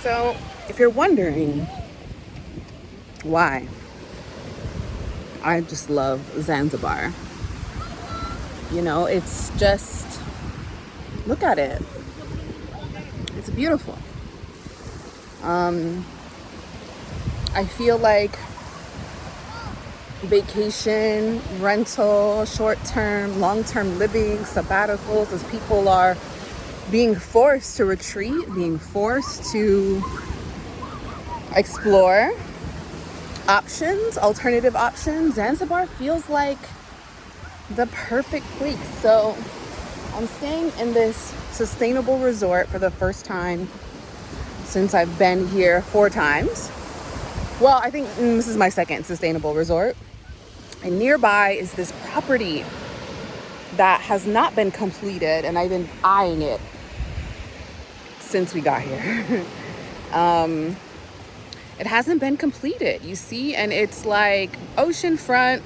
So, if you're wondering why I just love Zanzibar, it's just, look at it. It's beautiful. I feel like vacation, rental, short-term, long-term living, sabbaticals, as people are being forced to retreat, being forced to explore options, alternative options. Zanzibar feels like the perfect place. So I'm staying in this sustainable resort for the first time since I've been here 4 times. Well, I think this is my second sustainable resort. And nearby is this property that has not been completed, and I've been eyeing it since we got here. It hasn't been completed, you see, and it's like oceanfront.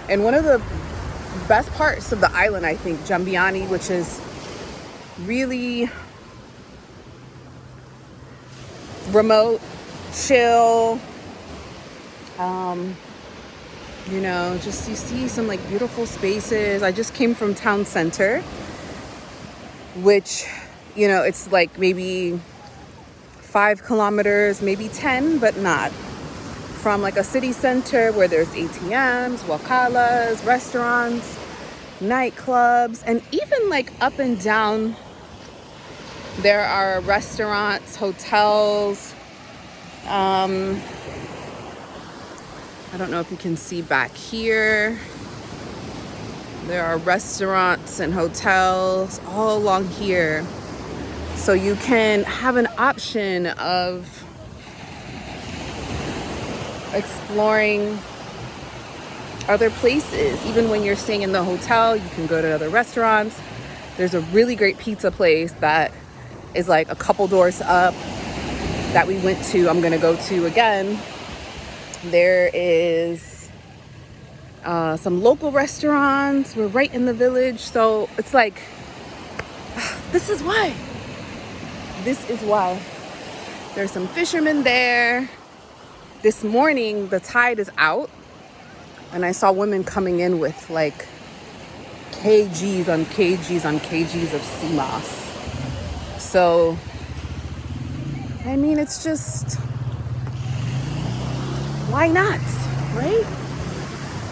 And one of the best parts of the island, I think, Jambiani, which is really remote, chill, just you see some like beautiful spaces. I just came from town center, which, it's like maybe 5 kilometers, maybe 10, but not from like a city center where there's ATMs, wakalas, restaurants, nightclubs, and even like up and down there are restaurants, hotels. I don't know if you can see back here. There are restaurants and hotels all along here. So you can have an option of exploring other places. Even when you're staying in the hotel, you can go to other restaurants. There's a really great pizza place that is like a couple doors up that we went to. I'm gonna go to again. There is some local restaurants. We're right in the village. So it's like, this is why. There's some fishermen there. This morning, the tide is out. And I saw women coming in with like kgs on kgs on kgs of sea moss. So, I mean, it's just, why not, right?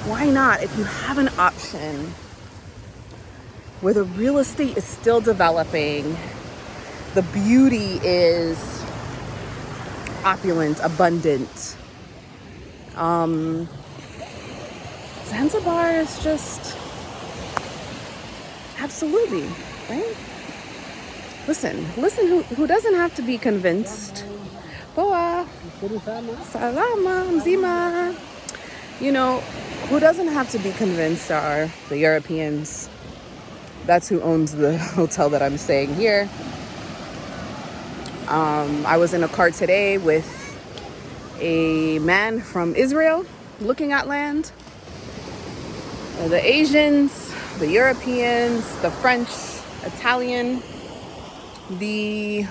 Why not? If you have an option where the real estate is still developing, the beauty is opulent, abundant. Zanzibar is just absolutely, right? Listen, who doesn't have to be convinced? Boa, salama, mzima. Who doesn't have to be convinced are the Europeans. That's who owns the hotel that I'm staying here. I was in a car today with a man from Israel looking at land. The Asians, the Europeans, the French, Italian, the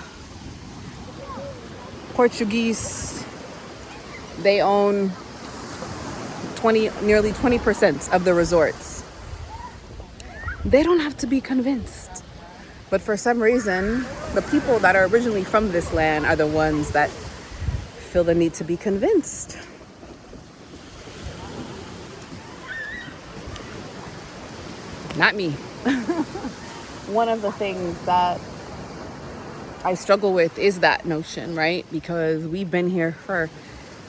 Portuguese, they own nearly 20% of the resorts. They don't have to be convinced. But for some reason, the people that are originally from this land are the ones that feel the need to be convinced. Not me. One of the things that I struggle with is that notion, right? Because we've been here for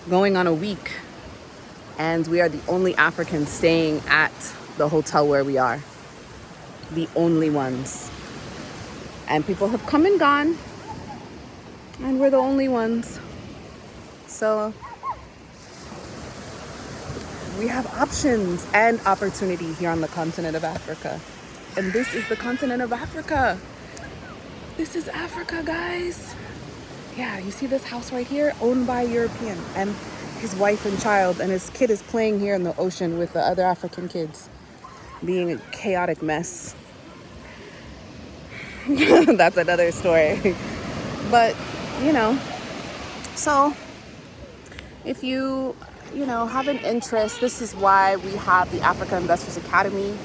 going on a week, and we are the only Africans staying at the hotel where we are. The only ones. And people have come and gone, and we're the only ones. So we have options and opportunity here on the continent of Africa. And this is the continent of Africa. This is Africa, guys. Yeah, you see this house right here, owned by a European, and his wife and child, and his kid is playing here in the ocean with the other African kids, being a chaotic mess. That's another story. But, you know, so if you have an interest, this is why we have the Africa Investors Academy.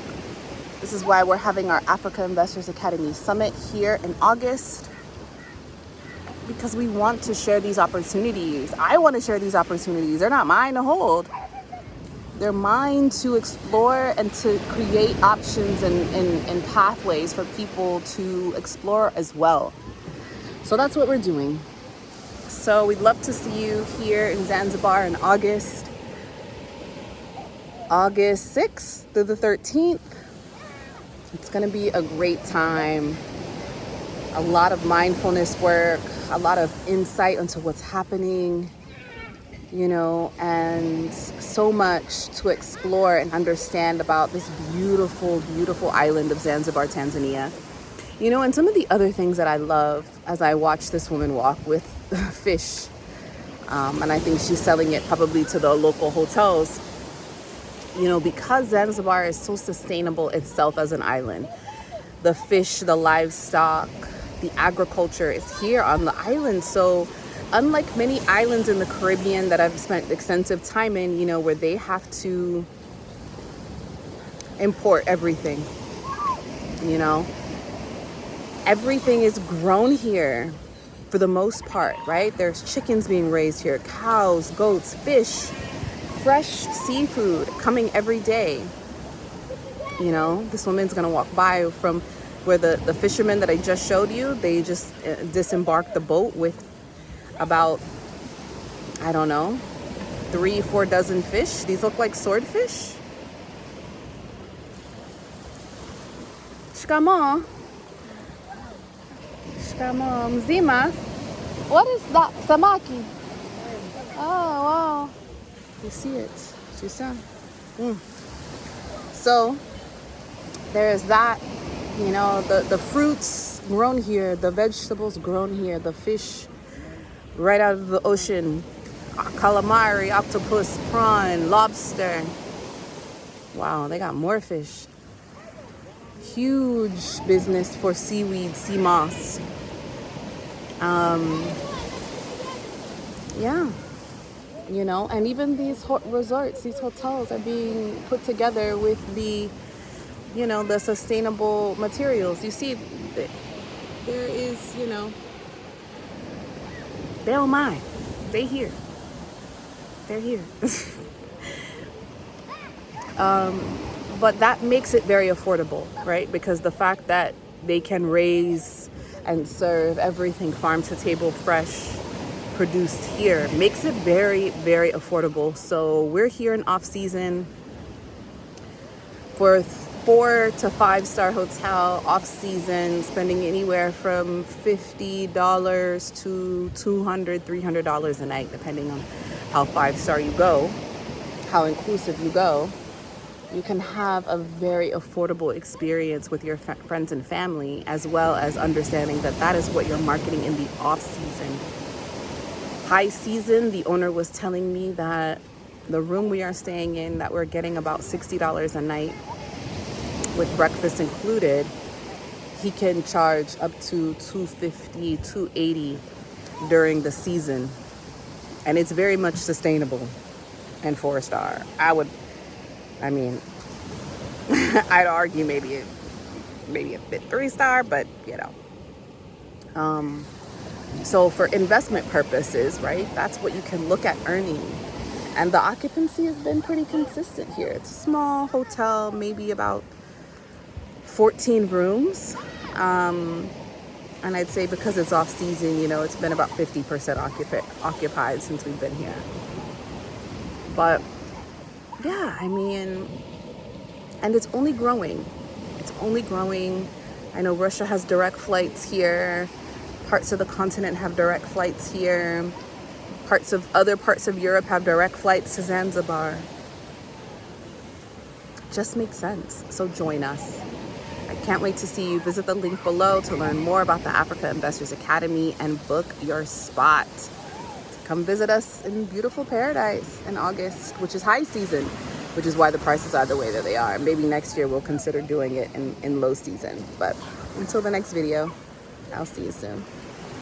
This is why we're having our Africa Investors Academy Summit here in August, because we want to share these opportunities. I want to share these opportunities. They're not mine to hold. They're mine to explore and to create options and pathways for people to explore as well. So that's what we're doing. So we'd love to see you here in Zanzibar in August 6th through the 13th. It's going to be a great time. A lot of mindfulness work, a lot of insight into what's happening, and so much to explore and understand about this beautiful, beautiful island of Zanzibar, Tanzania. And some of the other things that I love as I watch this woman walk with fish, and I think she's selling it probably to the local hotels, because Zanzibar is so sustainable itself as an island. The fish, the livestock, the agriculture is here on the island. So unlike many islands in the Caribbean that I've spent extensive time in, where they have to import everything, everything is grown here for the most part, right? There's chickens being raised here, cows, goats, fish, fresh seafood coming every day. This woman's gonna walk by from where the fishermen that I just showed you, they just disembarked the boat with about, 3-4 dozen fish. These look like swordfish. Shikamo mzima. What is that? Samaki. Oh, wow. You see it. So there is that, the fruits grown here, the vegetables grown here, the fish right out of the ocean, calamari, octopus, prawn, lobster. Wow, they got more fish. Huge business for seaweed, sea moss. And even these resorts, these hotels are being put together with the, the sustainable materials. You see, there is, they don't mind. They're here. But that makes it very affordable, right? Because the fact that they can raise and serve everything farm to table fresh, produced here, makes it very, very affordable. So we're here in off season for 4 to 5 star hotel, off season, spending anywhere from $50 to $200, $300 a night, depending on how 5 star you go, how inclusive you go. You can have a very affordable experience with your friends and family, as well as understanding that is what you're marketing in the off season. High season, the owner was telling me that the room we are staying in, that we're getting about $60 a night with breakfast included, he can charge up to $250, $280 during the season. And it's very much sustainable and 4 star. I'd argue maybe a bit 3 star, but so for investment purposes, right, that's what you can look at earning. And the occupancy has been pretty consistent here. It's a small hotel, maybe about 14 rooms. And I'd say because it's off season, it's been about 50% occupied since we've been here. But yeah, and it's only growing. I know Russia has direct flights here. Parts of the continent have direct flights here. Other parts of Europe have direct flights to Zanzibar. Just makes sense. So join us. I can't wait to see you. Visit the link below to learn more about the Africa Investors Academy and book your spot. Come visit us in beautiful paradise in August, which is high season, which is why the prices are the way that they are. Maybe next year we'll consider doing it in low season. But until the next video, I'll see you soon.